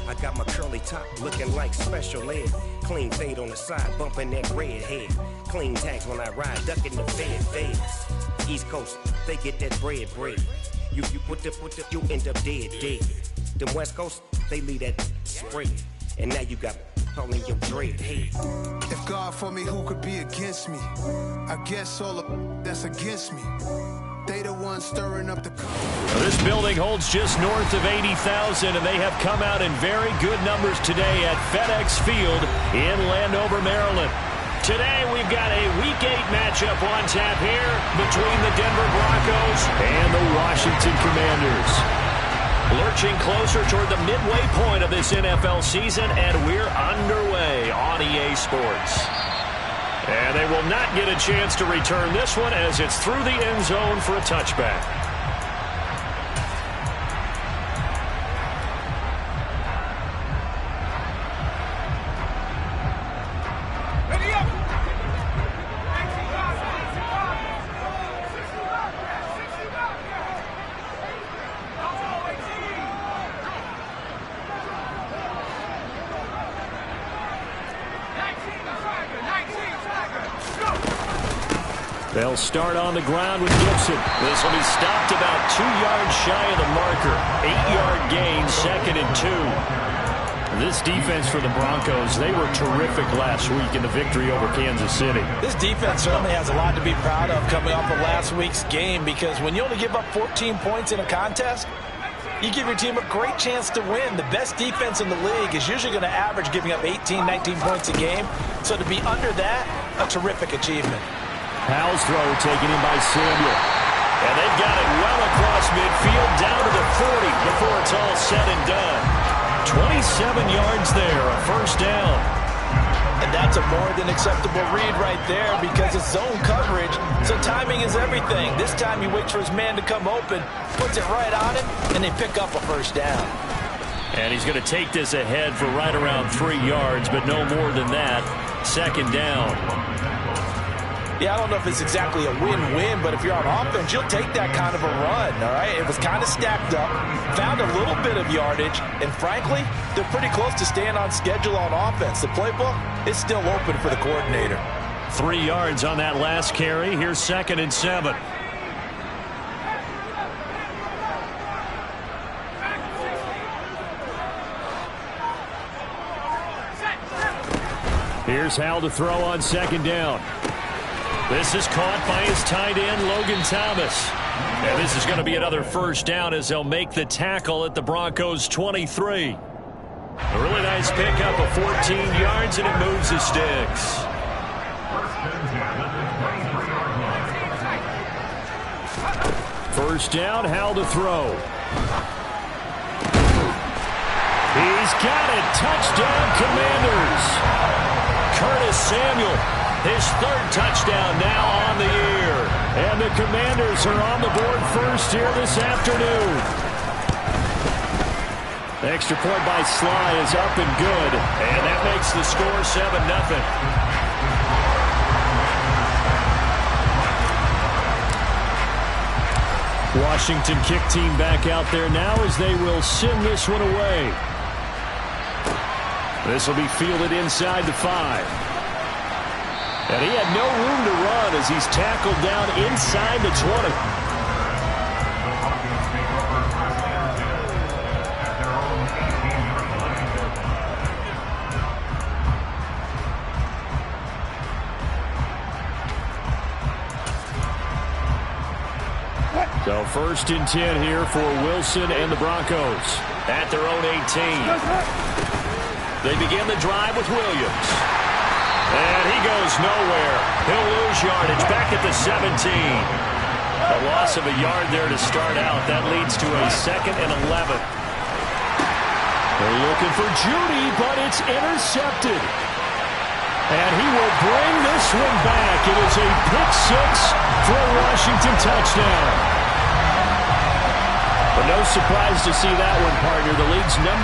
I got my curly top looking like special ed. Clean fade on the side, bumping that red head. Clean tags when I ride, ducking the feds. East Coast, they get that bread. You put the, you end up dead. Them West Coast, they leave that spread. And now you got calling your dread head. If God for me, who could be against me? I guess all of that's against me. They the ones stirring up the This building holds just north of 80,000, and they have come out in very good numbers today at FedEx Field in Landover, Maryland. Today we've got a Week 8 matchup on tap here between the Denver Broncos and the Washington Commanders. Lurching closer toward the midway point of this NFL season, and we're underway on EA Sports. And they will not get a chance to return this one as it's through the end zone for a touchback. They'll start on the ground with Gibson. This will be stopped about 2 yards shy of the marker. 8-yard gain, 2nd and 2. This defense for the Broncos, they were terrific last week in the victory over Kansas City. This defense certainly has a lot to be proud of coming off of last week's game, because when you only give up 14 points in a contest, you give your team a great chance to win. The best defense in the league is usually going to average giving up 18, 19 points a game. So to be under that, a terrific achievement. Powell's throw taken in by Samuel. And they've got it well across midfield down to the 40 before it's all said and done. 27 yards there, a first down. And that's a more than acceptable read right there, because it's zone coverage, so timing is everything. This time he waits for his man to come open, puts it right on him, and they pick up a first down. And he's going to take this ahead for right around 3 yards, but no more than that. 2nd down. Yeah, I don't know if it's exactly a win-win, but if you're on offense, you'll take that kind of a run, all right? It was kind of stacked up, found a little bit of yardage, and frankly, they're pretty close to staying on schedule on offense. The playbook is still open for the coordinator. 3 yards on that last carry. Here's 2nd and 7. Here's Hal to throw on 2nd down. This is caught by his tight end, Logan Thomas. And this is going to be another first down as they'll make the tackle at the Broncos' 23. A really nice pickup of 14 yards, and it moves the sticks. First down, Hal to throw. He's got it. Touchdown, Commanders. Curtis Samuel, his 3rd touchdown now on the year. And the Commanders are on the board first here this afternoon. The extra point by Sly is up and good. And that makes the score 7-0. Washington kick team back out there now as they will send this one away. This will be fielded inside the 5. And he had no room to run as he's tackled down inside the 20. So 1st and 10 here for Wilson and the Broncos at their own 18. They begin the drive with Williams. And he goes nowhere. He'll lose yardage back at the 17. A loss of a yard there to start out. That leads to a 2nd and 11. They're looking for Judy, but it's intercepted. And he will bring this one back. It is a pick 6 for a Washington touchdown. But no surprise to see that one, partner. The league's #1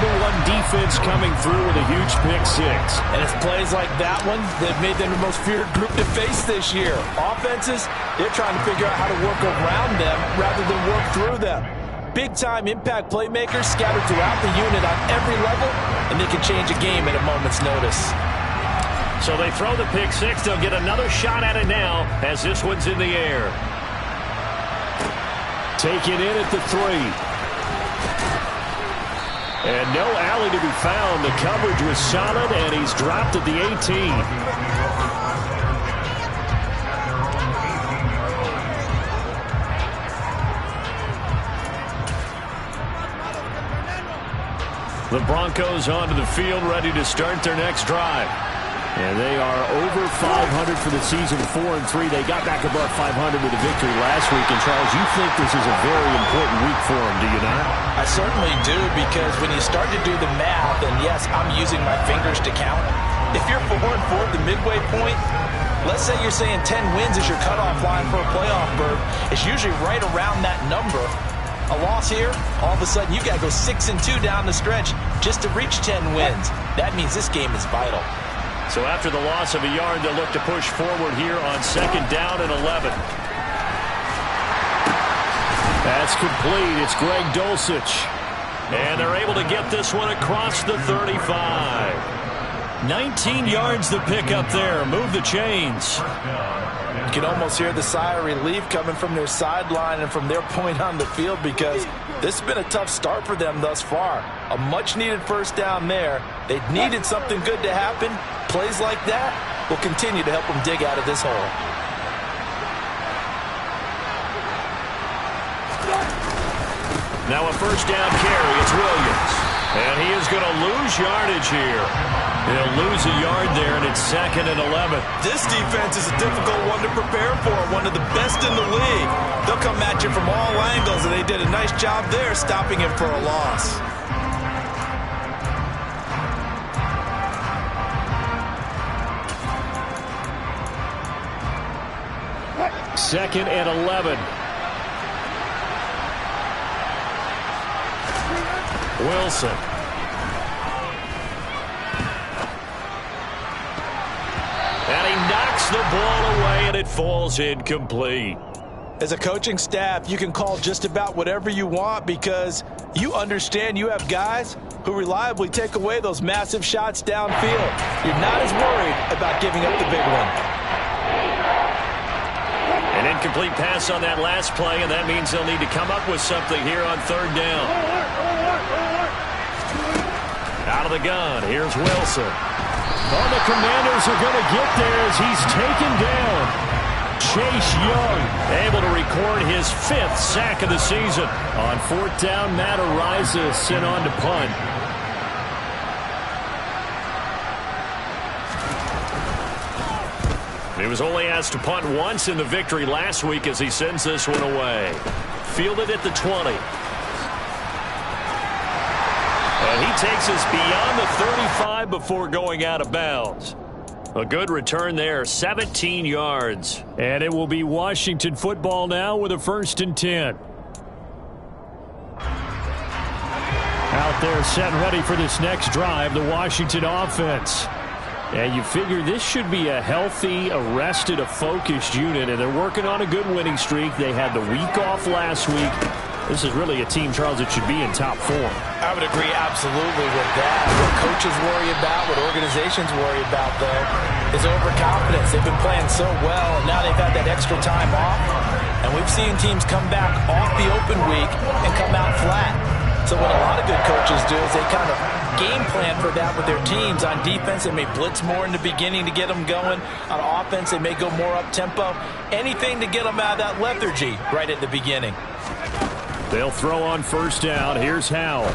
defense coming through with a huge pick 6. And it's plays like that one that made them the most feared group to face this year. Offenses, they're trying to figure out how to work around them rather than work through them. Big-time impact playmakers scattered throughout the unit on every level, and they can change a game at a moment's notice. So they throw the pick six. They'll get another shot at it now as this one's in the air. Taken in at the 3. And no alley to be found. The coverage was solid, and he's dropped at the 18. The Broncos onto the field, ready to start their next drive. And they are over 500 for the season, 4-3. They got back above 500 with a victory last week. And, Charles, you think this is a very important week for them, do you not? I certainly do, because when you start to do the math, and yes, I'm using my fingers to count. If you're 4-4 at the midway point, let's say you're saying 10 wins is your cutoff line for a playoff berth. It's usually right around that number. A loss here, all of a sudden you got to go 6-2 down the stretch just to reach 10 wins. That means this game is vital. So after the loss of a yard, they'll look to push forward here on 2nd down and 11. That's complete. It's Greg Dulcich. And they're able to get this one across the 35. 19 yards to pick up there. Move the chains. You can almost hear the sigh of relief coming from their sideline and from their point on the field, because this has been a tough start for them thus far. A much-needed first down there. They needed something good to happen. Plays like that will continue to help them dig out of this hole. Now a first down carry. It's Williams. And he is going to lose yardage here. He'll lose a yard there, and it's 2nd and 11. This defense is a difficult one to prepare for, one of the best in the league. They'll come at you from all angles, and they did a nice job there stopping him for a loss. Second and 11. Wilson. And he knocks the ball away, and it falls incomplete. As a coaching staff, you can call just about whatever you want, because you understand you have guys who reliably take away those massive shots downfield. You're not as worried about giving up the big one. An incomplete pass on that last play, and that means they'll need to come up with something here on 3rd down. Out of the gun, here's Wilson. Oh, the Commanders are going to get there as he's taken down. Chase Young able to record his 5th sack of the season. On 4th down, Matt Araiza sent on to punt. He was only asked to punt once in the victory last week as he sends this one away. Fielded at the 20. And he takes us beyond the 35 before going out of bounds. A good return there, 17 yards. And it will be Washington football now with a 1st and 10. Out there set and ready for this next drive, the Washington offense. And you figure this should be a healthy, arrested, a focused unit, and they're working on a good winning streak. They had the week off last week. This is really a team, Charles, that should be in top form. I would agree absolutely with that. What coaches worry about, what organizations worry about, though, is overconfidence. They've been playing so well, and now they've had that extra time off. And we've seen teams come back off the open week and come out flat. So what a lot of good coaches do is they kind of game plan for that with their teams. On defense, they may blitz more in the beginning to get them going. On offense, they may go more up-tempo. Anything to get them out of that lethargy right at the beginning. They'll throw on 1st down. Here's Howell.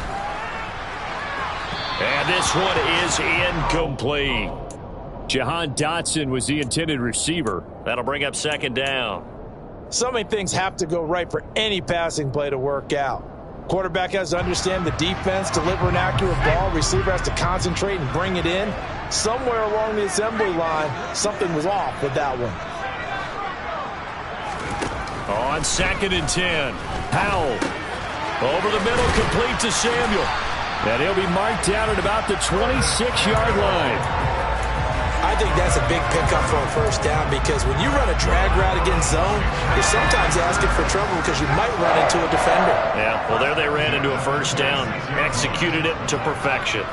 And this one is incomplete. Jahan Dotson was the intended receiver. That'll bring up 2nd down. So many things have to go right for any passing play to work out. Quarterback has to understand the defense, deliver an accurate ball. Receiver has to concentrate and bring it in. Somewhere along the assembly line, something was off with that one. On 2nd and 10, Howell over the middle, complete to Samuel. And he'll be marked down at about the 26-yard line. I think that's a big pickup for a 1st down, because when you run a drag route against zone, you're sometimes asking for trouble because you might run into a defender. Yeah, well, there they ran into a 1st down, executed it to perfection.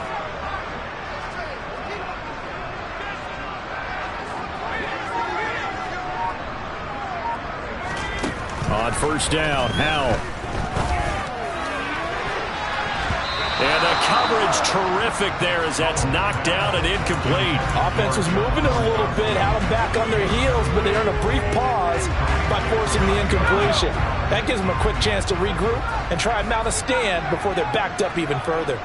first down. Howell. And the coverage terrific there as that's knocked down and incomplete. Offense was moving it a little bit, had them back on their heels, but they earned a brief pause by forcing the incompletion. That gives them a quick chance to regroup and try and mount a stand before they're backed up even further.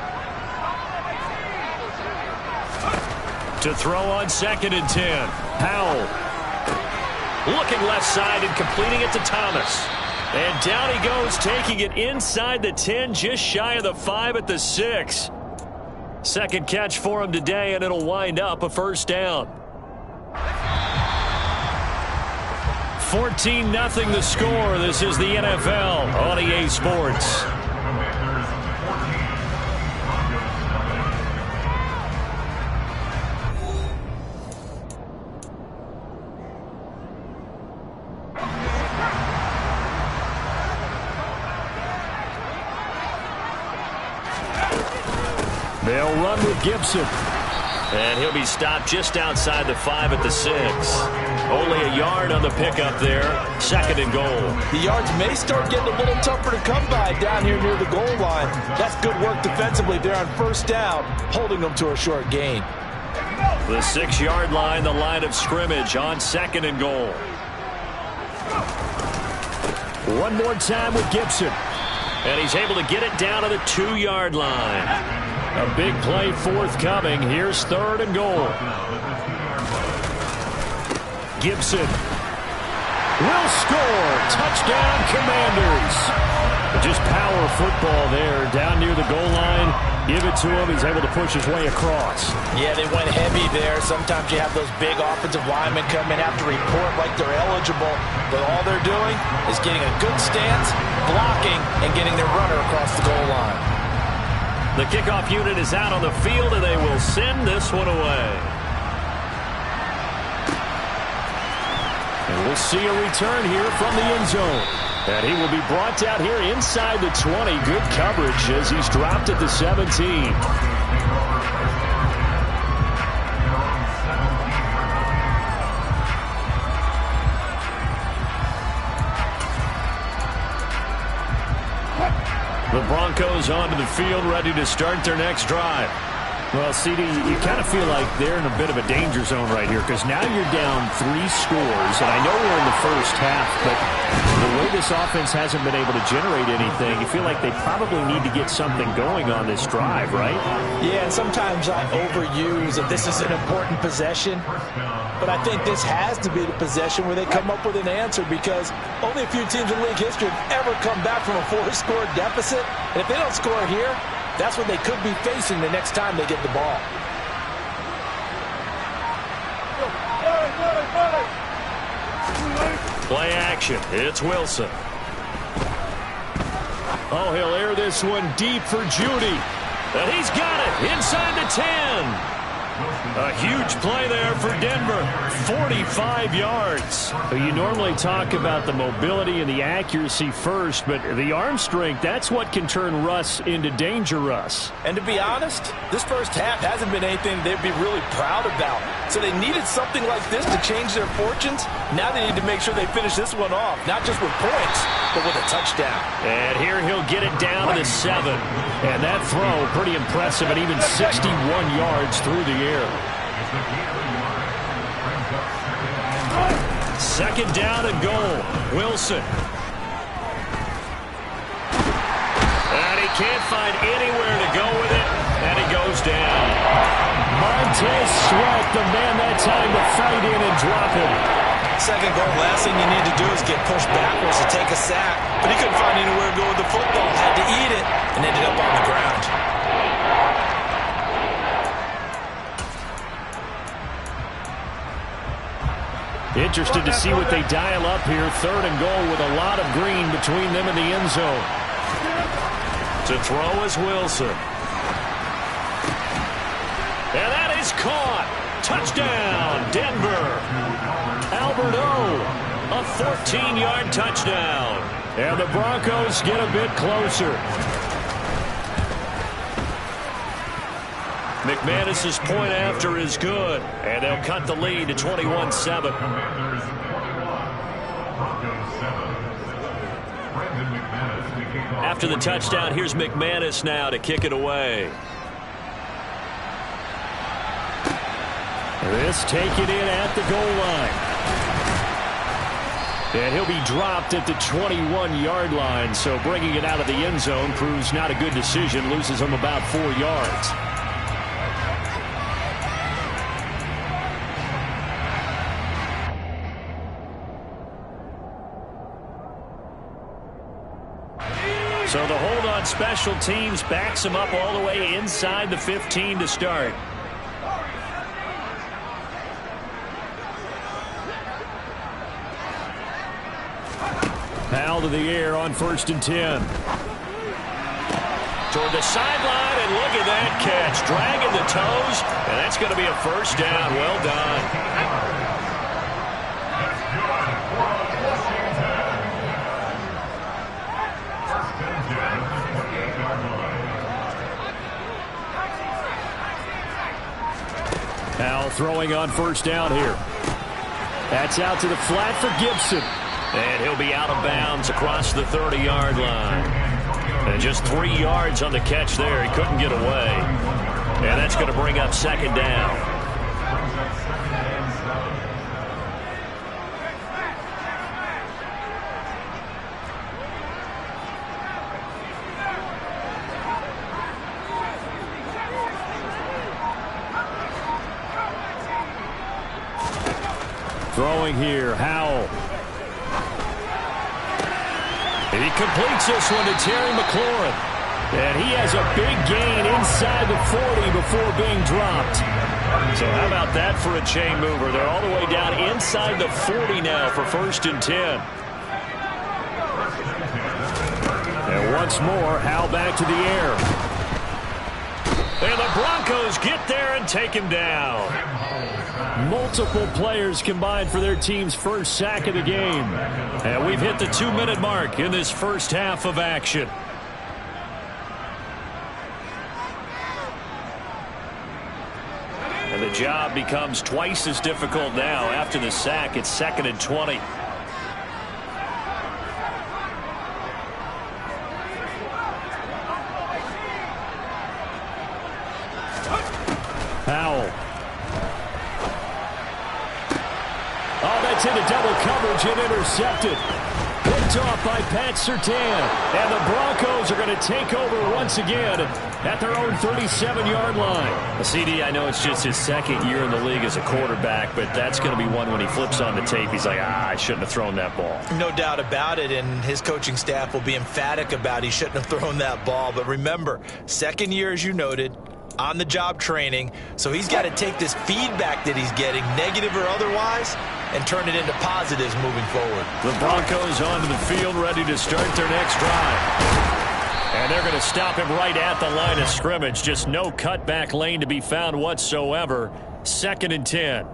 To throw on 2nd and 10. Howell. Looking left side and completing it to Thomas. And down he goes, taking it inside the 10, just shy of the 5 at the 6. Second catch for him today, and it'll wind up a first down. 14-0 the score. This is the NFL on EA Sports. They'll run with Gibson. And he'll be stopped just outside the 5 at the 6. Only a yard on the pickup there. 2nd and goal. The yards may start getting a little tougher to come by down here near the goal line. That's good work defensively there on first down, holding them to a short gain. The 6-yard line, the line of scrimmage on 2nd and goal. One more time with Gibson. And he's able to get it down to the 2-yard line. A big play forthcoming. Here's 3rd and goal. Gibson will score. Touchdown, Commanders. Just power football there down near the goal line. Give it to him. He's able to push his way across. Yeah, they went heavy there. Sometimes you have those big offensive linemen come in, have to report like they're eligible. But all they're doing is getting a good stance, blocking, and getting their runner across the goal line. The kickoff unit is out on the field, and they will send this one away. And we'll see a return here from the end zone. And he will be brought down here inside the 20. Good coverage as he's dropped at the 17. The Broncos onto the field, ready to start their next drive. Well, CD, you kind of feel like they're in a bit of a danger zone right here because now you're down 3 scores, and I know we're in the first half, but the way this offense hasn't been able to generate anything, you feel like they probably need to get something going on this drive, right? Yeah, and sometimes I overuse that this is an important possession, but I think this has to be the possession where they come up with an answer because only a few teams in league history have ever come back from a 4-score deficit, and if they don't score here, that's what they could be facing the next time they get the ball. Play action. It's Wilson. Oh, he'll air this one deep for Judy. And he's got it inside the 10. A huge play there for Denver. 45 yards. You normally talk about the mobility and the accuracy first, but the arm strength, that's what can turn Russ into danger Russ. And to be honest, this first half hasn't been anything they'd be really proud about. So they needed something like this to change their fortunes. Now they need to make sure they finish this one off, not just with points, but with a touchdown. And here he'll get it down to the 7. And that throw, pretty impressive, at even 61 yards through the air. Second down and goal. Wilson. And he can't find anywhere to go with it. And he goes down. Montez Sweat, the man that time to fight in and drop him. Second goal, last thing you need to do is get pushed backwards to take a sack. But he couldn't find anywhere to go with the football. Had to eat it and ended up on the ground. Interested to see what they dial up here. 3rd and goal with a lot of green between them and the end zone. To throw is Wilson. And that is caught. Touchdown, Denver. Albert O, a 14-yard touchdown. And the Broncos get a bit closer. McManus's point after is good, and they'll cut the lead to 21-7. After the touchdown, here's McManus now to kick it away. This taken in at the goal line. And he'll be dropped at the 21-yard line, so bringing it out of the end zone proves not a good decision, loses him about 4 yards. So the hold on special teams backs him up all the way inside the 15 to start. Powell to the air on 1st and 10. Toward the sideline, and look at that catch. Dragging the toes, and that's going to be a first down. Well done. Powell throwing on 1st down here. That's out to the flat for Gibson. And he'll be out of bounds across the 30-yard line. And just 3 yards on the catch there. He couldn't get away. And that's going to bring up 2nd down. Throwing here, Howell. He completes this one to Terry McLaurin. And he has a big gain inside the 40 before being dropped. So how about that for a chain mover? They're all the way down inside the 40 now for 1st and 10. And once more, Howell back to the air. And the Broncos get there and take him down. Multiple players combined for their team's first sack of the game. And we've hit the 2-minute mark in this first half of action. And the job becomes twice as difficult now. After the sack, it's 2nd and 20. Powell. Oh, that's into double coverage and intercepted. Picked off by Pat Surtain. And the Broncos are going to take over once again at their own 37-yard line. CD, I know it's just his 2nd year in the league as a quarterback, but that's going to be one when he flips on the tape. He's like, I shouldn't have thrown that ball. No doubt about it, and his coaching staff will be emphatic about he shouldn't have thrown that ball. But remember, 2nd year, as you noted, on-the-job training, so he's got to take this feedback that he's getting, negative or otherwise, and turn it into positives moving forward. The Broncos onto the field, ready to start their next drive. And they're going to stop him right at the line of scrimmage. Just no cutback lane to be found whatsoever. 2nd and 10.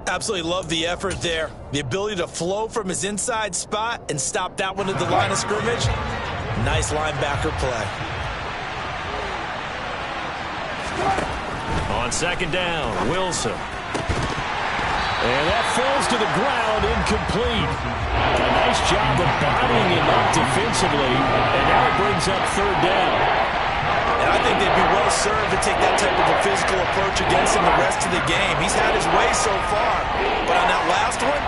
Absolutely love the effort there. The ability to flow from his inside spot and stop that one at the line of scrimmage. Nice linebacker play. On 2nd down, Wilson. And that falls to the ground, incomplete. A nice job of bodying him up defensively, and now it brings up 3rd down. And I think they'd be well served to take that type of a physical approach against him the rest of the game. He's had his way so far, but on that last one,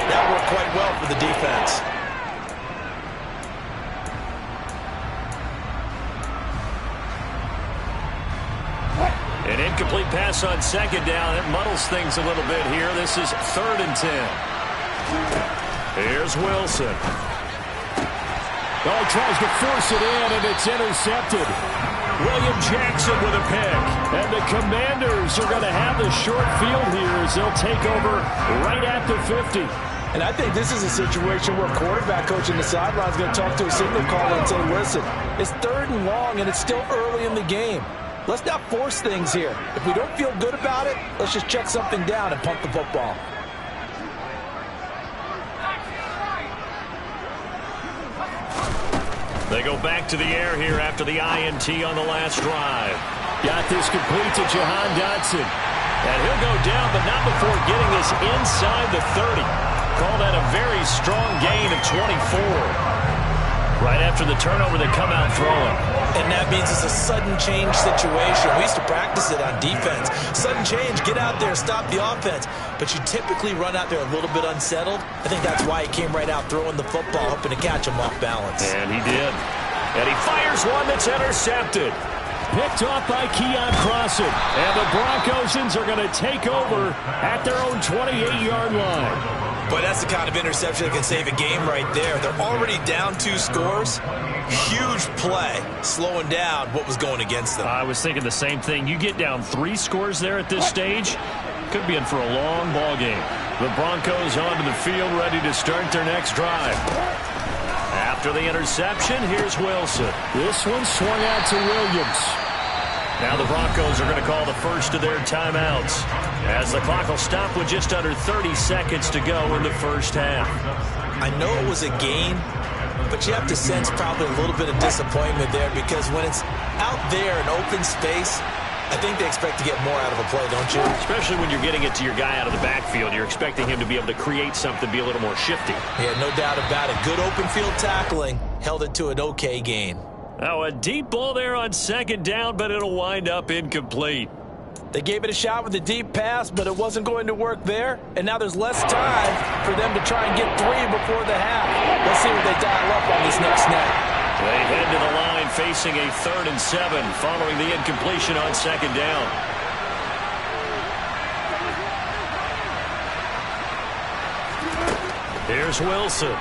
that worked quite well for the defense. An incomplete pass on 2nd down. It muddles things a little bit here. This is 3rd and 10. Here's Wilson. Oh, he tries to force it in, and it's intercepted. William Jackson with a pick. And the Commanders are going to have the short field here as they'll take over right at the 50. And I think this is a situation where quarterback coach in the sideline is going to talk to a signal caller and say, listen, it's 3rd and long, and it's still early in the game. Let's not force things here. If we don't feel good about it, let's just check something down and punt the football. They go back to the air here after the INT on the last drive. Got this complete to Jahan Dotson. And he'll go down, but not before getting this inside the 30. Call that a very strong gain of 24. Right after the turnover, they come out throwing. And that means it's a sudden change situation. We used to practice it on defense. Sudden change, get out there, stop the offense. But you typically run out there a little bit unsettled. I think that's why he came right out throwing the football, hoping to catch him off balance. And he did. And he fires one that's intercepted. Picked off by Keon Crossen. And the Broncosians are going to take over at their own 28-yard line. But that's the kind of interception that can save a game right there. They're already down 2 scores. Huge play, slowing down what was going against them. I was thinking the same thing. You get down 3 scores there at this stage, could be in for a long ball game. The Broncos onto the field, ready to start their next drive. After the interception, here's Wilson. This one swung out to Williams. Now the Broncos are going to call the first of their timeouts, as the clock will stop with just under 30 seconds to go in the first half. I know it was a gain, but you have to sense probably a little bit of disappointment there, because when it's out there in open space, I think they expect to get more out of a play, don't you? Especially when you're getting it to your guy out of the backfield. You're expecting him to be able to create something, be a little more shifty. Yeah, no doubt about it. Good open field tackling, held it to an okay gain. Now a deep ball there on second down, but it'll wind up incomplete. They gave it a shot with a deep pass, but it wasn't going to work there. And now there's less time for them to try and get 3 before the half. Let's see what they dial up on this next snap. They head to the line facing a 3rd and 7 following the incompletion on second down. Here's Wilson.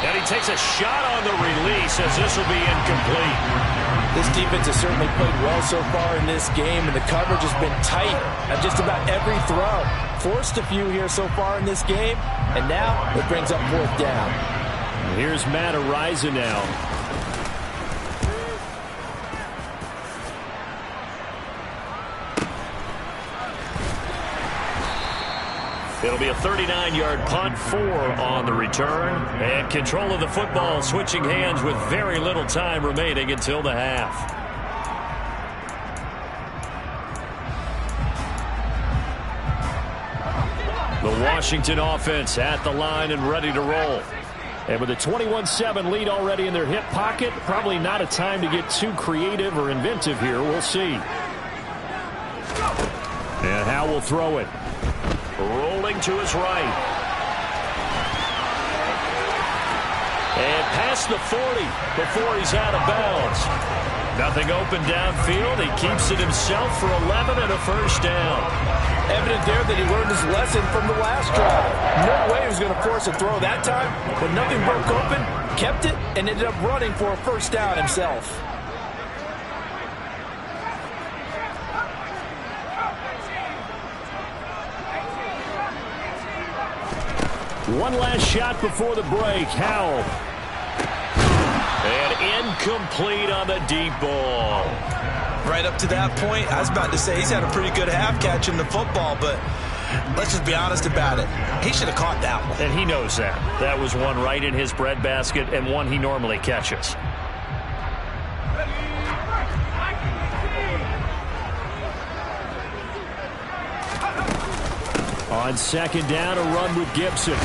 And he takes a shot on the release as this will be incomplete. This defense has certainly played well so far in this game, and the coverage has been tight at just about every throw. Forced a few here so far in this game, and now it brings up 4th down. Here's Matt Araiza now. It'll be a 39-yard punt, 4 on the return. And control of the football switching hands with very little time remaining until the half. The Washington offense at the line and ready to roll. And with a 21-7 lead already in their hip pocket, probably not a time to get too creative or inventive here. We'll see. And Howe will throw it. Rolling to his right. And past the 40 before he's out of bounds. Nothing open downfield. He keeps it himself for 11 and a first down. Evident there that he learned his lesson from the last drive. No way he was going to force a throw that time. When nothing broke open, kept it, and ended up running for a first down himself. One last shot before the break. Howell. And incomplete on the deep ball. Right up to that point, I was about to say he's had a pretty good half catching the football, but let's just be honest about it. He should have caught that one. And he knows that. That was one right in his breadbasket and one he normally catches. On second down, a run with Gibson.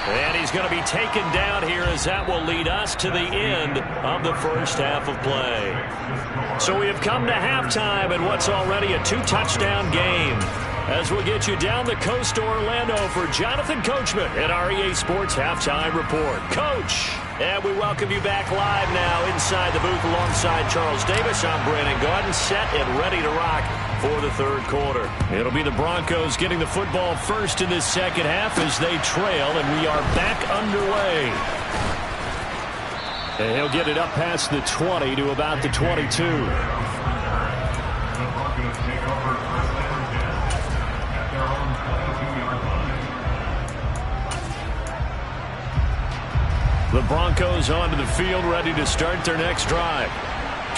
And he's going to be taken down here as that will lead us to the end of the first half of play. So we have come to halftime in what's already a 2-touchdown game. As we'll get you down the coast to Orlando for Jonathan Coachman at our EA Sports Halftime Report. Coach, and we welcome you back live now inside the booth alongside Charles Davis. I'm Brandon Gaudin, set and ready to rock for the third quarter. It'll be the Broncos getting the football first in this second half as they trail, and we are back underway. And he'll get it up past the 20 to about the 22. The Broncos onto the field, ready to start their next drive.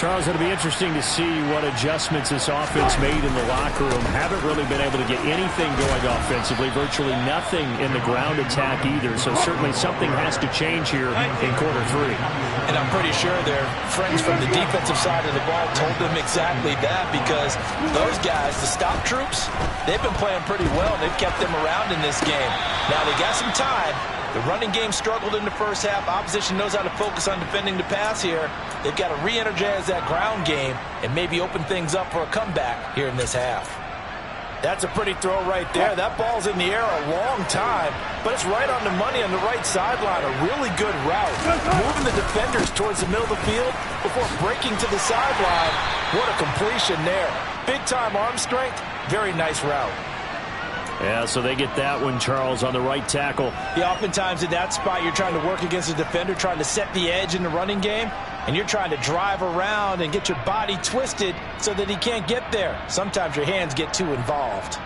Charles, it'll be interesting to see what adjustments this offense made in the locker room. Haven't really been able to get anything going offensively, virtually nothing in the ground attack either. So certainly something has to change here in quarter 3. And I'm pretty sure their friends from the defensive side of the ball told them exactly that, because those guys, the stop troops, they've been playing pretty well. They've kept them around in this game. Now they got some time. The running game struggled in the first half. Opposition knows how to focus on defending the pass here. They've got to re-energize that ground game and maybe open things up for a comeback here in this half. That's a pretty throw right there. That ball's in the air a long time, but it's right on the money on the right sideline. A really good route. Moving the defenders towards the middle of the field before breaking to the sideline. What a completion there. Big-time arm strength. Very nice route. Yeah, so they get that one, Charles, on the right tackle. Yeah, oftentimes in that spot, you're trying to work against a defender, trying to set the edge in the running game, and you're trying to drive around and get your body twisted so that he can't get there. Sometimes your hands get too involved.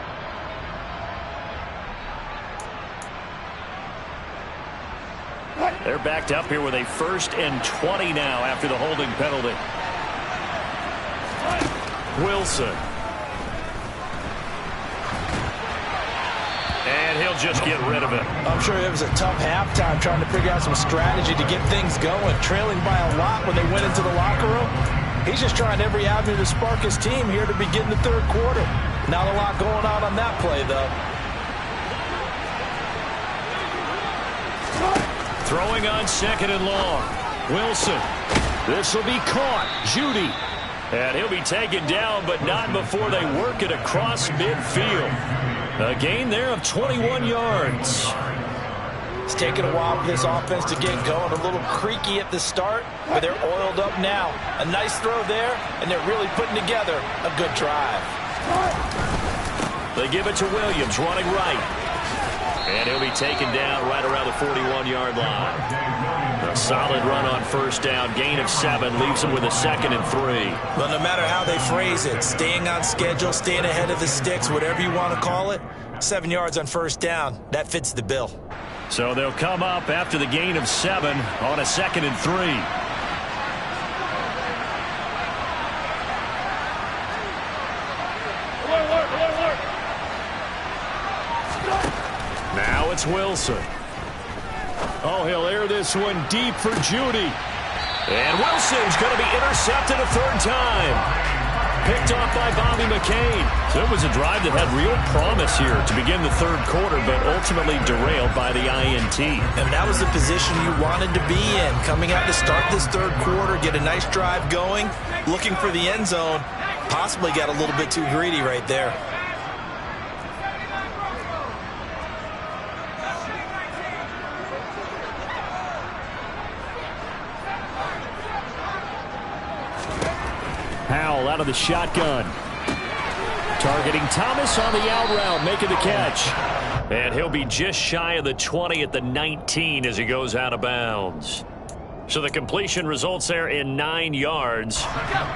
They're backed up here with a 1st and 20 now after the holding penalty. Wilson. And he'll just get rid of it. I'm sure it was a tough halftime trying to figure out some strategy to get things going, trailing by a lot when they went into the locker room. He's just trying every avenue to spark his team here to begin the third quarter. Not a lot going on that play, though. Throwing on 2nd and long. Wilson. This will be caught. Judy. And he'll be taken down, but not before they work it across midfield. A gain there of 21 yards. It's taken a while for this offense to get going. A little creaky at the start, but they're oiled up now. A nice throw there, and they're really putting together a good drive. They give it to Williams, running right. And he'll be taken down right around the 41-yard line. A solid run on 1st down. Gain of 7 leaves them with a 2nd and 3. Well, no matter how they phrase it, staying on schedule, staying ahead of the sticks, whatever you want to call it, 7 yards on 1st down, that fits the bill. So they'll come up after the gain of 7 on a 2nd and 3. Now it's Wilson. Oh, he'll air this one deep for Judy. And Wilson's going to be intercepted a 3rd time. Picked off by Bobby McCain. So it was a drive that had real promise here to begin the 3rd quarter, but ultimately derailed by the INT. And that was the position you wanted to be in. Coming out to start this 3rd quarter, get a nice drive going, looking for the end zone. Possibly got a little bit too greedy right there. Howell out of the shotgun. Targeting Thomas on the out route, making the catch. And he'll be just shy of the 20 at the 19 as he goes out of bounds. So the completion results there in 9 yards.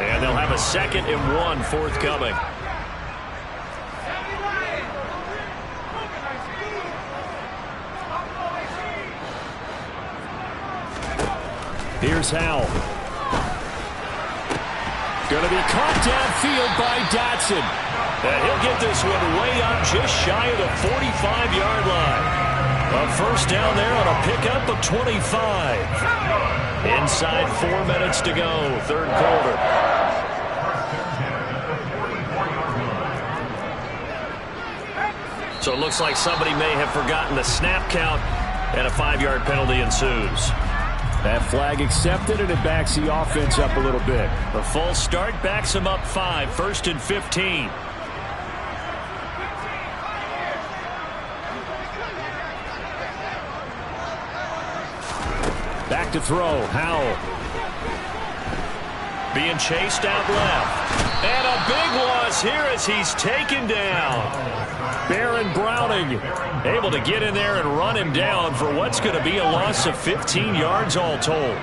And they'll have a 2nd and 1 forthcoming. Here's Howell. Going to be caught downfield by Dotson. And he'll get this one way up just shy of the 45-yard line. A 1st down there on a pickup of 25. Inside 4 minutes to go, 3rd quarter. So it looks like somebody may have forgotten the snap count, and a 5-yard penalty ensues. That flag accepted, and it backs the offense up a little bit. A full start backs them up 5, 1st and 15. Back to throw, Howell. Being chased out left. And a big loss here as he's taken down. Baron Browning able to get in there and run him down for what's going to be a loss of 15 yards all told.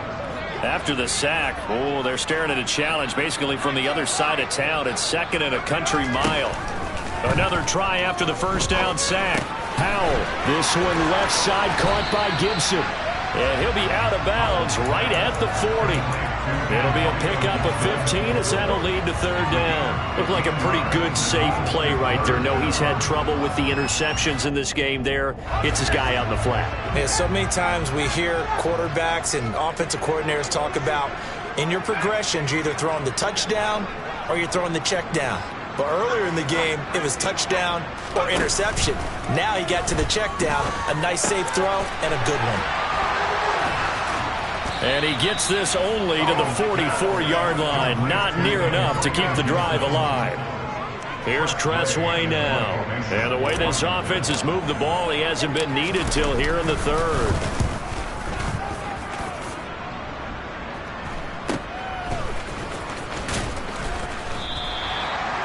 After the sack, oh, they're staring at a challenge basically from the other side of town. It's 2nd and a country mile. Another try after the 1st down sack. Howell, this one left side caught by Gibson. And he'll be out of bounds right at the 40. It'll be a pickup of 15 as that'll lead to 3rd down. Looked like a pretty good, safe play right there. No, he's had trouble with the interceptions in this game there. Hits his guy out in the flat. Yeah, so many times we hear quarterbacks and offensive coordinators talk about in your progressions, you're either throwing the touchdown or you're throwing the check down. But earlier in the game, it was touchdown or interception. Now he got to the check down, a nice safe throw, and a good one. And he gets this only to the 44-yard line. Not near enough to keep the drive alive. Here's Tressway now. And the way this offense has moved the ball, he hasn't been needed till here in the third.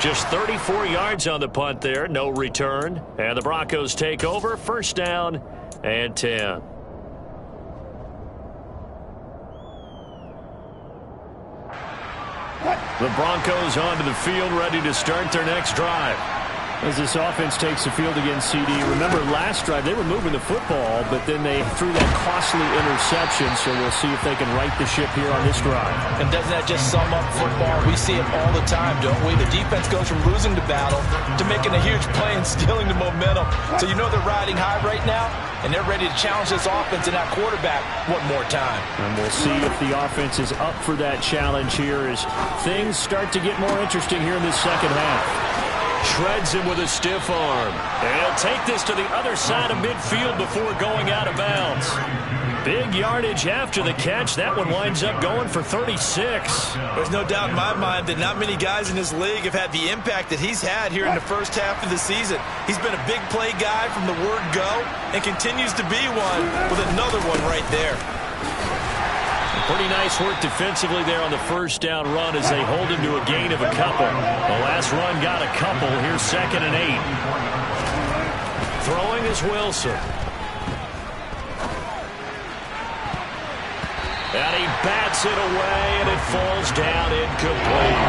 Just 34 yards on the punt there, no return. And the Broncos take over, first down and 10. The Broncos onto the field, ready to start their next drive. As this offense takes the field against CD, remember last drive they were moving the football, but then they threw that costly interception, so we'll see if they can right the ship here on this drive. And doesn't that just sum up football? We see it all the time, don't we? The defense goes from losing the battle to making a huge play and stealing the momentum. So you know they're riding high right now, and they're ready to challenge this offense and that quarterback one more time. And we'll see if the offense is up for that challenge here as things start to get more interesting here in this second half. Shreds him with a stiff arm. And he'll take this to the other side of midfield before going out of bounds. Big yardage after the catch. That one winds up going for 36. There's no doubt in my mind that not many guys in this league have had the impact that he's had here in the first half of the season. He's been a big play guy from the word go and continues to be one with another one right there. Pretty nice work defensively there on the first down run as they hold him to a gain of a couple. The last run got a couple. Here's 2nd and 8. Throwing is Wilson. And he bats it away, and it falls down incomplete.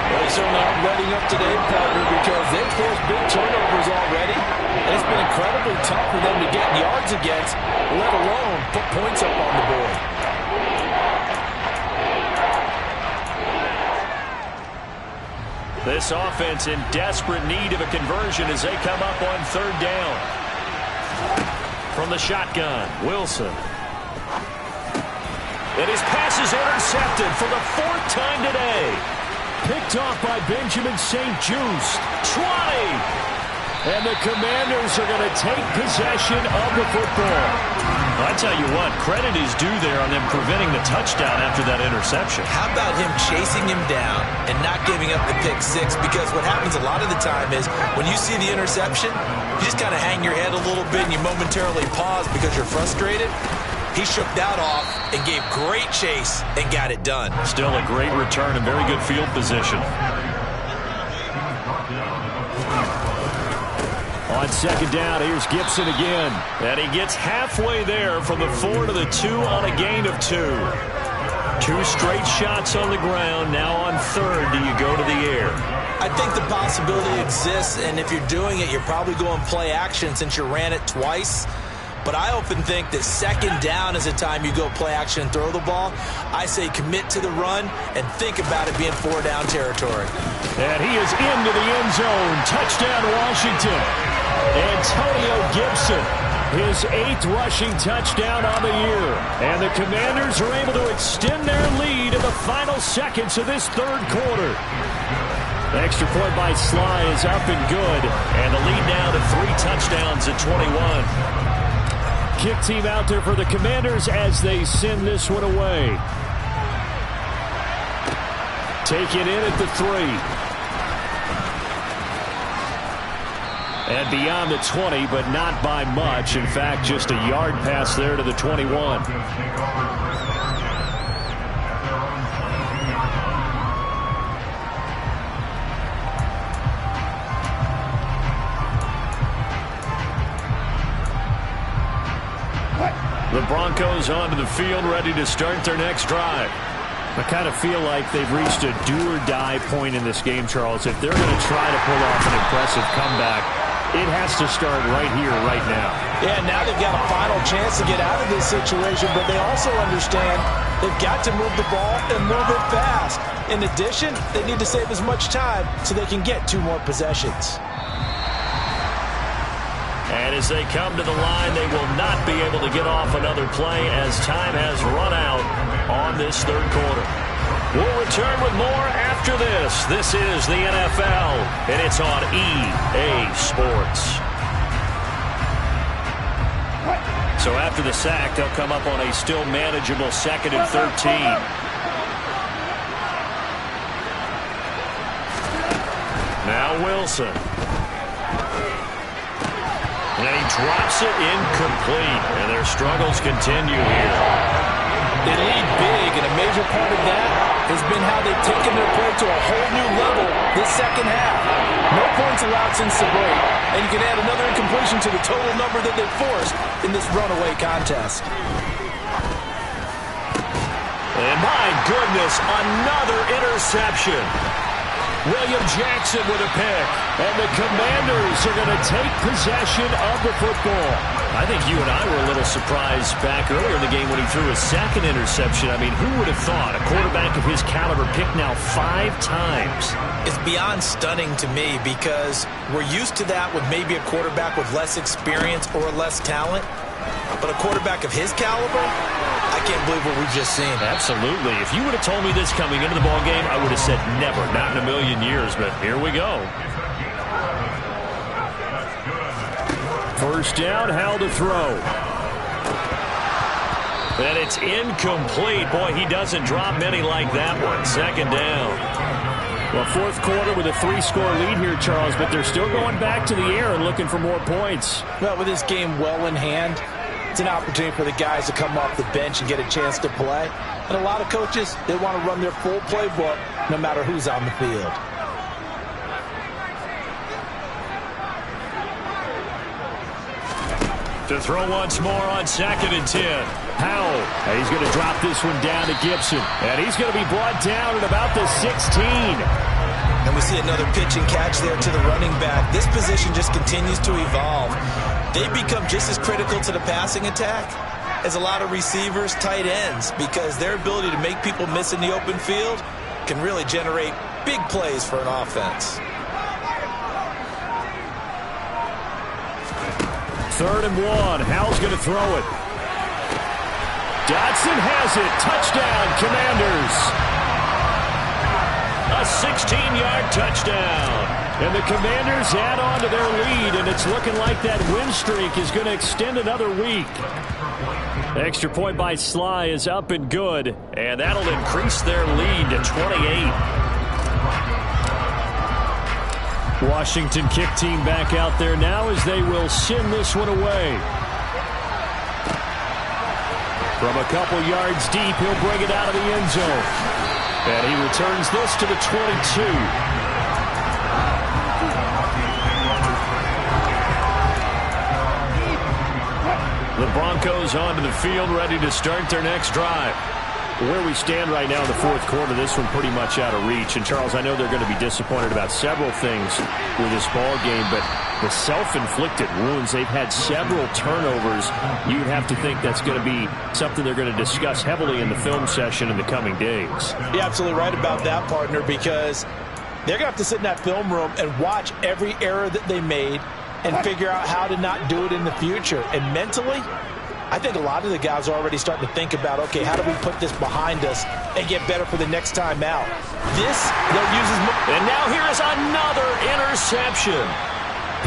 Well, they certainly aren't letting up today, partner, because they've forced big turnovers already. And it's been incredibly tough for them to get yards against, let alone put points up on the board. This offense in desperate need of a conversion as they come up on 3rd down. From the shotgun, Wilson. And his pass is intercepted for the 4th time today. Picked off by Benjamin St-Juste. 20! And the Commanders are going to take possession of the football. I tell you what, credit is due there on them preventing the touchdown after that interception. How about him chasing him down and not giving up the pick six? Because what happens a lot of the time is when you see the interception, you just kind of hang your head a little bit and you momentarily pause because you're frustrated. He shook that off and gave great chase and got it done. Still a great return and very good field position. On 2nd down, here's Gibson again. And he gets halfway there from the 4 to the 2 on a gain of 2. 2 straight shots on the ground. Now on 3rd, do you go to the air? I think the possibility exists, and if you're doing it, you're probably going play action since you ran it twice. But I often think that 2nd down is the time you go play action and throw the ball. I say commit to the run and think about it being 4-down territory. And he is into the end zone. Touchdown, Washington. Antonio Gibson, his 8th rushing touchdown on the year. And the Commanders are able to extend their lead in the final seconds of this 3rd quarter. The extra point by Sly is up and good. And the lead now to 3 touchdowns at 21. Kick team out there for the Commanders as they send this one away. Taken in at the 3. And beyond the 20, but not by much. In fact, just a yard pass there to the 21. The Broncos onto the field, ready to start their next drive. I kind of feel like they've reached a do-or-die point in this game, Charles. If they're going to try to pull off an impressive comeback, it has to start right here, right now. Yeah, now they've got a final chance to get out of this situation, but they also understand they've got to move the ball and move it fast. In addition, they need to save as much time so they can get 2 more possessions. And as they come to the line, they will not be able to get off another play as time has run out on this 3rd quarter. We'll return with more after this. This is the NFL, and it's on EA Sports. So after the sack, they'll come up on a still manageable 2nd and 13. Now Wilson. And he drops it incomplete, and their struggles continue here. They lead big, and a major part of that has been how they've taken their play to a whole new level this second half. No points allowed since the break, and you can add another incompletion to the total number that they've forced in this runaway contest. And my goodness, another interception. William Jackson with a pick, and the Commanders are going to take possession of the football. I think you and I were a little surprised back earlier in the game when he threw his 2nd interception. I mean, who would have thought a quarterback of his caliber picked now 5 times? It's beyond stunning to me because we're used to that with maybe a quarterback with less experience or less talent. But a quarterback of his caliber, I can't believe what we've just seen. Absolutely. If you would have told me this coming into the ballgame, I would have said never, not in a million years, but here we go. First down, Howell to throw. And it's incomplete. Boy, he doesn't drop many like that one. 2nd down. Well, 4th quarter with a 3-score lead here, Charles, but they're still going back to the air and looking for more points. Well, with this game well in hand, it's an opportunity for the guys to come off the bench and get a chance to play. And a lot of coaches, they want to run their full playbook no matter who's on the field. To throw once more on 2nd and 10. Howell, and he's going to drop this one down to Gibson. And he's going to be brought down at about the 16. And we see another pitch and catch there to the running back. This position just continues to evolve. They become just as critical to the passing attack as a lot of receivers, tight ends, because their ability to make people miss in the open field can really generate big plays for an offense. 3rd and 1. Howell's going to throw it. Dotson has it. Touchdown, Commanders. A 16-yard touchdown. And the Commanders add on to their lead, and it's looking like that win streak is going to extend another week. The extra point by Sly is up and good, and that'll increase their lead to 28. Washington kick team back out there now as they will send this one away. From a couple yards deep, he'll bring it out of the end zone. And he returns this to the 22. The Broncos onto the field, ready to start their next drive. Where we stand right now in the 4th quarter, this one pretty much out of reach. And, Charles, I know they're going to be disappointed about several things with this ball game, but the self-inflicted wounds, they've had several turnovers. You'd have to think that's going to be something they're going to discuss heavily in the film session in the coming days. You're absolutely right about that, partner, because they're going to have to sit in that film room and watch every error that they made and figure out how to not do it in the future. And mentally, I think a lot of the guys are already starting to think about, okay, how do we put this behind us and get better for the next time out? This, they'll use as much. And now here is another interception.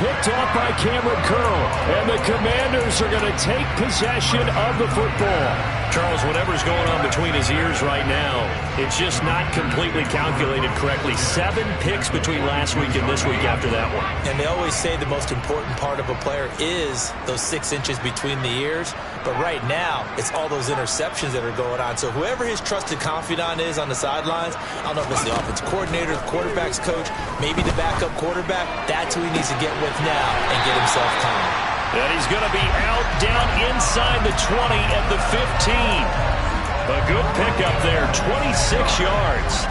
Picked off by Cameron Curl. And the Commanders are going to take possession of the football. Charles, whatever's going on between his ears right now, it's just not completely calculated correctly. 7 picks between last week and this week after that one. And they always say the most important part of a player is those 6 inches between the ears. But right now, it's all those interceptions that are going on. So whoever his trusted confidant is on the sidelines, I don't know if it's the offensive coordinator, the quarterback's coach, maybe the backup quarterback, that's who he needs to get with now and get himself calm. And he's going to be out down inside the 20 at the 15. A good pickup there, 26 yards.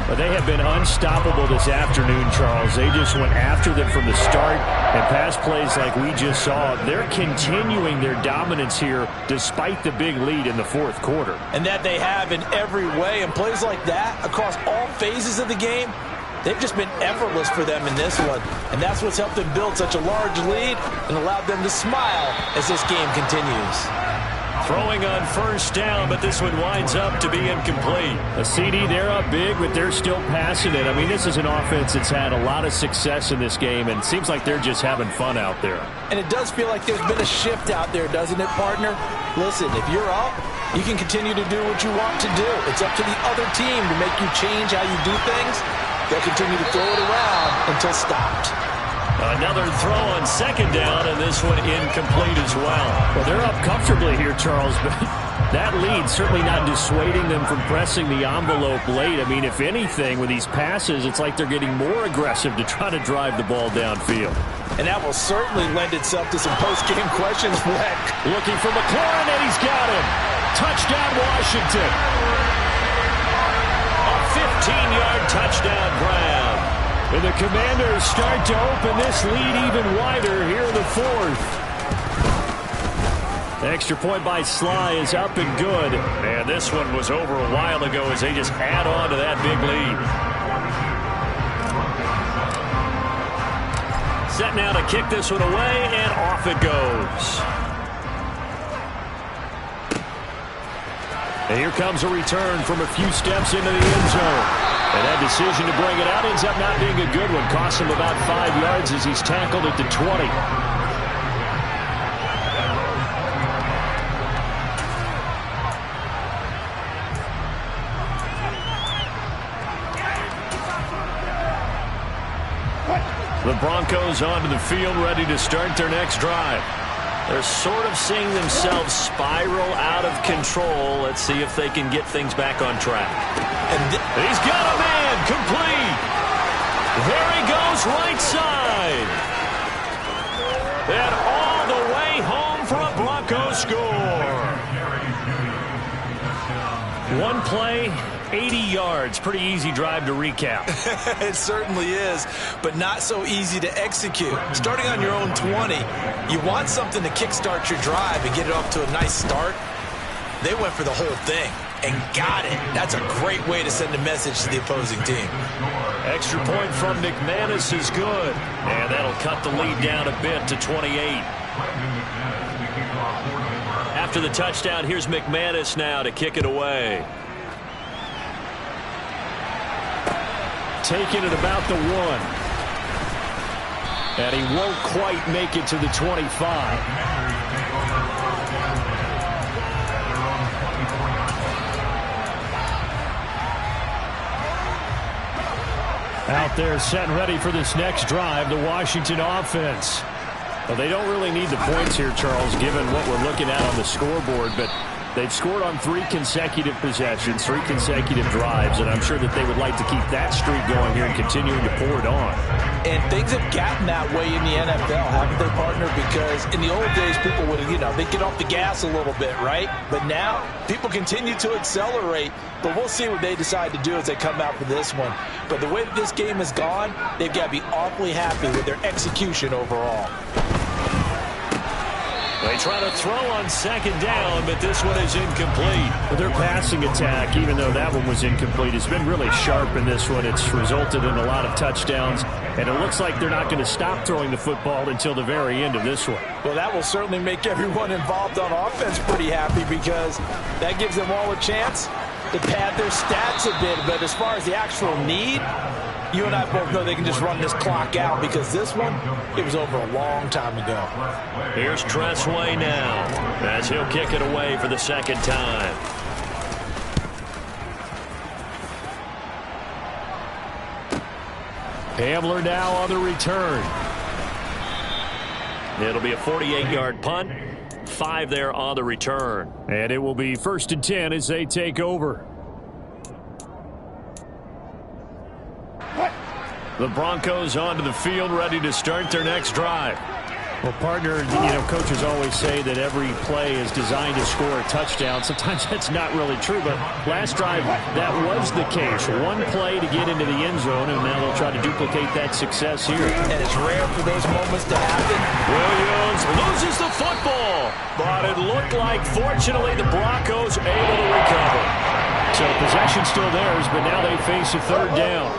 But they have been unstoppable this afternoon, Charles. They just went after them from the start, and pass plays like we just saw, they're continuing their dominance here despite the big lead in the 4th quarter. And that they have in every way, and plays like that across all phases of the game, they've just been effortless for them in this one. And that's what's helped them build such a large lead and allowed them to smile as this game continues. Throwing on first down, but this one winds up to be incomplete. A CD, they're up big, but they're still passing it. I mean, this is an offense that's had a lot of success in this game, and it seems like they're just having fun out there. And it does feel like there's been a shift out there, doesn't it, partner? Listen, if you're up, you can continue to do what you want to do. It's up to the other team to make you change how you do things. They'll continue to throw it around until stopped. Another throw on second down, and this one incomplete as well. Well, they're up comfortably here, Charles, but that lead certainly not dissuading them from pressing the envelope late. I mean, if anything, with these passes, it's like they're getting more aggressive to try to drive the ball downfield. And that will certainly lend itself to some post-game questions, Rick. Looking for McLaurin, and he's got him. Touchdown, Washington. A 15-yard touchdown grab. And the Commanders start to open this lead even wider here in the fourth. The extra point by Sly is up and good. And this one was over a while ago as they just add on to that big lead. Set now to kick this one away, and off it goes. And here comes a return from a few steps into the end zone. And that decision to bring it out ends up not being a good one. Costs him about 5 yards as he's tackled at the 20. The Broncos onto the field, ready to start their next drive. They're sort of seeing themselves spiral out of control. Let's see if they can get things back on track. And he's got a man complete. There he goes, right side. And all the way home for a Bronco score. One play, 80 yards. Pretty easy drive to recap. It certainly is, but not so easy to execute. Starting on your own 20, you want something to kickstart your drive and get it off to a nice start. They went for the whole thing and got it. That's a great way to send a message to the opposing team. Extra point from McManus is good. And that'll cut the lead down a bit to 28. After the touchdown, here's McManus now to kick it away. Taking it about the 1. And he won't quite make it to the 25. Out there set and ready for this next drive, the Washington offense. Well, they don't really need the points here, Charles, given what we're looking at on the scoreboard, but they've scored on 3 consecutive possessions, 3 consecutive drives, and I'm sure that they would like to keep that streak going here and continuing to pour it on. And things have gotten that way in the NFL, haven't they, partner? Because in the old days, people would, they'd get off the gas a little bit, right? But now, people continue to accelerate, but we'll see what they decide to do as they come out for this one. But the way that this game has gone, they've got to be awfully happy with their execution overall. They try to throw on second down, but this one is incomplete. Well, their passing attack, even though that one was incomplete, has been really sharp in this one. It's resulted in a lot of touchdowns, and it looks like they're not going to stop throwing the football until the very end of this one. Well, that will certainly make everyone involved on offense pretty happy because that gives them all a chance to pad their stats a bit. But as far as the actual need, you and I both know they can just run this clock out because this one, it was over a long time ago. Here's Tressway now as he'll kick it away for the second time. Hamler now on the return. It'll be a 48-yard punt. 5 there on the return. And it will be 1st and 10 as they take over. The Broncos onto the field, ready to start their next drive. Well, partner, coaches always say that every play is designed to score a touchdown. Sometimes that's not really true, but last drive, that was the case. One play to get into the end zone, and now they'll try to duplicate that success here. And it's rare for those moments to happen. Williams loses the football, but it looked like, fortunately, the Broncos able to recover. So possession still theirs, but now they face a 3rd down.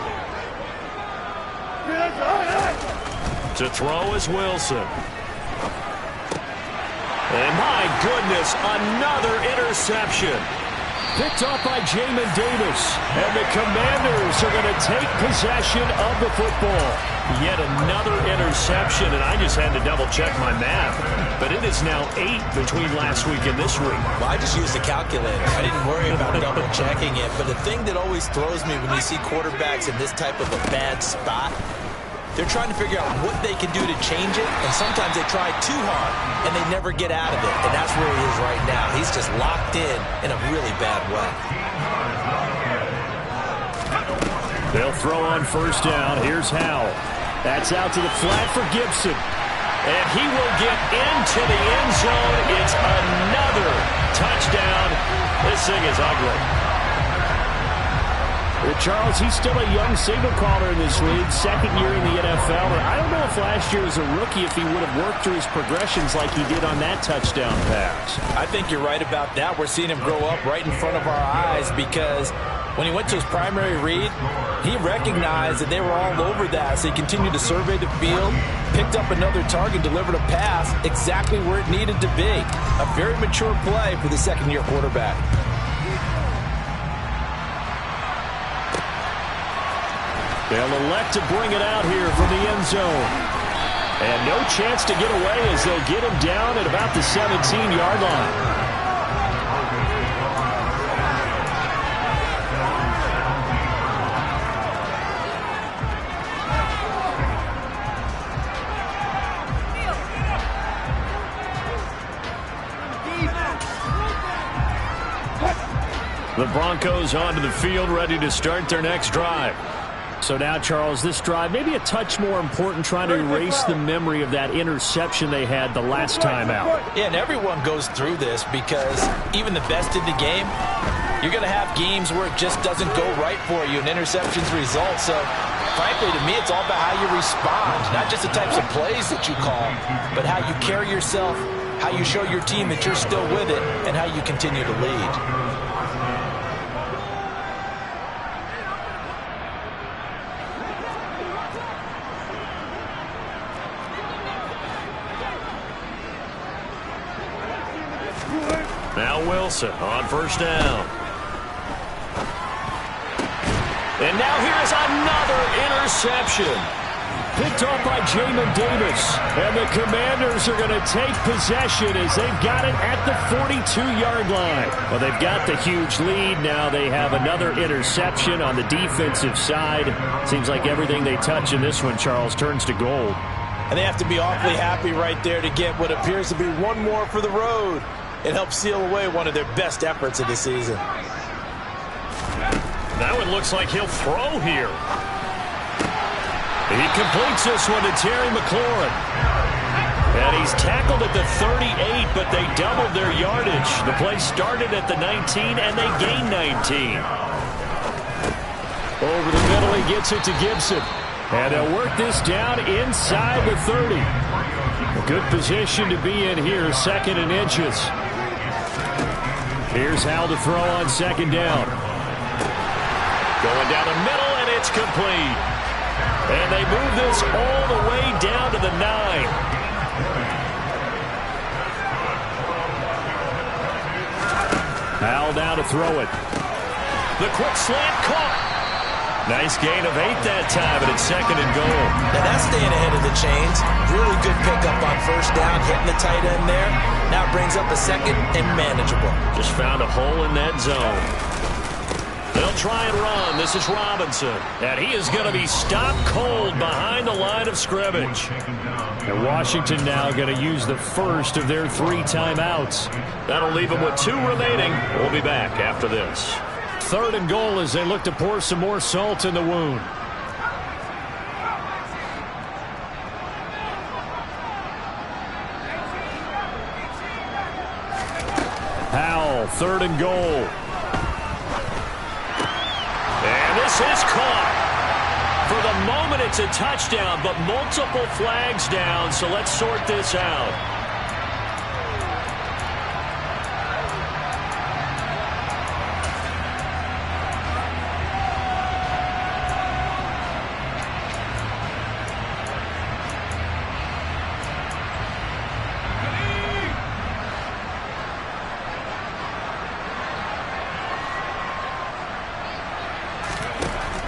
To throw is Wilson. And my goodness, another interception. Picked off by Jamin Davis. And the Commanders are going to take possession of the football. Yet another interception, and I just had to double-check my math. But it is now 8 between last week and this week. Well, I just used a calculator. I didn't worry about double-checking it. But the thing that always throws me when you see quarterbacks in this type of a bad spot, they're trying to figure out what they can do to change it, and sometimes they try too hard, and they never get out of it. And that's where he is right now. He's just locked in a really bad way. They'll throw on first down. Here's Howell. That's out to the flat for Gibson. And he will get into the end zone. It's another touchdown. This thing is ugly. Charles, he's still a young signal caller in this league, second year in the NFL. And I don't know if last year as a rookie if he would have worked through his progressions like he did on that touchdown pass. I think you're right about that. We're seeing him grow up right in front of our eyes because when he went to his primary read, he recognized that they were all over that. So he continued to survey the field, picked up another target, delivered a pass exactly where it needed to be. A very mature play for the second-year quarterback. They'll elect to bring it out here from the end zone. And no chance to get away as they'll get him down at about the 17-yard line. The Broncos onto the field, ready to start their next drive. So now, Charles, this drive may be a touch more important, trying to erase the memory of that interception they had the last time out. Yeah, and everyone goes through this because even the best in the game, you're going to have games where it just doesn't go right for you and interceptions result. So, frankly, to me, it's all about how you respond, not just the types of plays that you call, but how you carry yourself, how you show your team that you're still with it, and how you continue to lead. Now Wilson on first down. And now here's another interception. Picked off by Jamin Davis. And the Commanders are going to take possession as they've got it at the 42-yard line. Well, they've got the huge lead. Now they have another interception on the defensive side. Seems like everything they touch in this one, Charles, turns to gold. And they have to be awfully happy right there to get what appears to be one more for the road. It helps seal away one of their best efforts of the season. That one looks like he'll throw here. He completes this one to Terry McLaurin. And he's tackled at the 38, but they doubled their yardage. The play started at the 19, and they gained 19. Over the middle, he gets it to Gibson. And they'll work this down inside the 30. A good position to be in here, second and inches. Here's Howell to throw on second down. Going down the middle, and it's complete. And they move this all the way down to the 9. Howell now to throw it. The quick slant caught. Nice gain of 8 that time, and it's second and goal. Now that's staying ahead of the chains. Really good pickup on first down, hitting the tight end there. Now brings up a second and manageable. Just found a hole in that zone. They'll try and run. This is Robinson. And he is going to be stopped cold behind the line of scrimmage. And Washington now going to use the first of their 3 timeouts. That'll leave them with 2 remaining. We'll be back after this. Third and goal as they look to pour some more salt in the wound. Howell, third and goal. And this is caught. For the moment, it's a touchdown, but multiple flags down, so let's sort this out.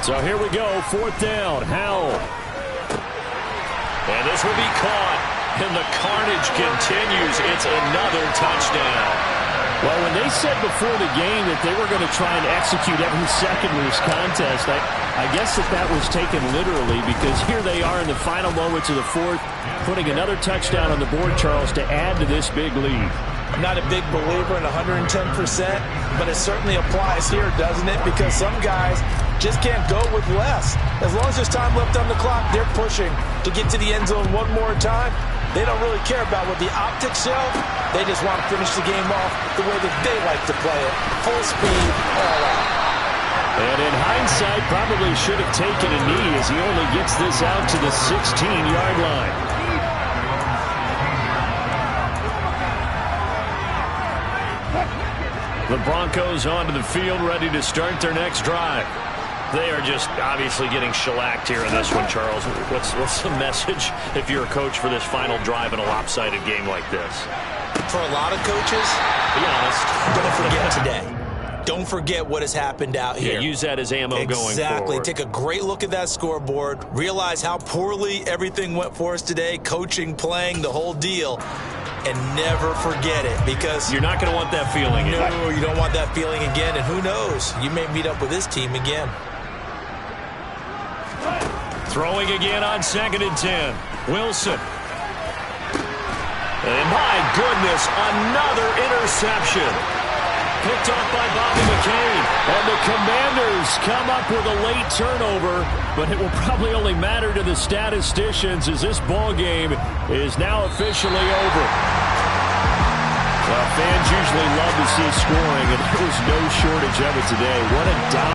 So here we go, 4th down, Howell. And this will be caught, and the carnage continues. It's another touchdown. Well, when they said before the game that they were going to try and execute every second of this contest, I guess that was taken literally, because here they are in the final moments of the 4th, putting another touchdown on the board, Charles, to add to this big lead. I'm not a big believer in 110%, but it certainly applies here, doesn't it? Because some guys just can't go with less. As long as there's time left on the clock, they're pushing to get to the end zone one more time. They don't really care about what the optics show. They just want to finish the game off the way that they like to play it. Full speed, all out. And in hindsight, probably should have taken a knee as he only gets this out to the 16-yard line. The Broncos onto the field, ready to start their next drive. They are just obviously getting shellacked here in this one, Charles. What's the message if you're a coach for this final drive in a lopsided game like this? For a lot of coaches, be honest, don't forget today. Don't forget what has happened out here. Yeah, use that as ammo going forward. Exactly. Take a great look at that scoreboard. Realize how poorly everything went for us today. Coaching, playing, the whole deal. And never forget it, because you're not going to want that feeling again. No, you don't want that feeling again. And who knows? You may meet up with this team again. Throwing again on 2nd and 10. Wilson. And my goodness, another interception. Picked off by Bobby McCain. And the Commanders come up with a late turnover, but it will probably only matter to the statisticians as this ball game is now officially over. Well, fans usually love to see scoring, and there was no shortage of it today. What a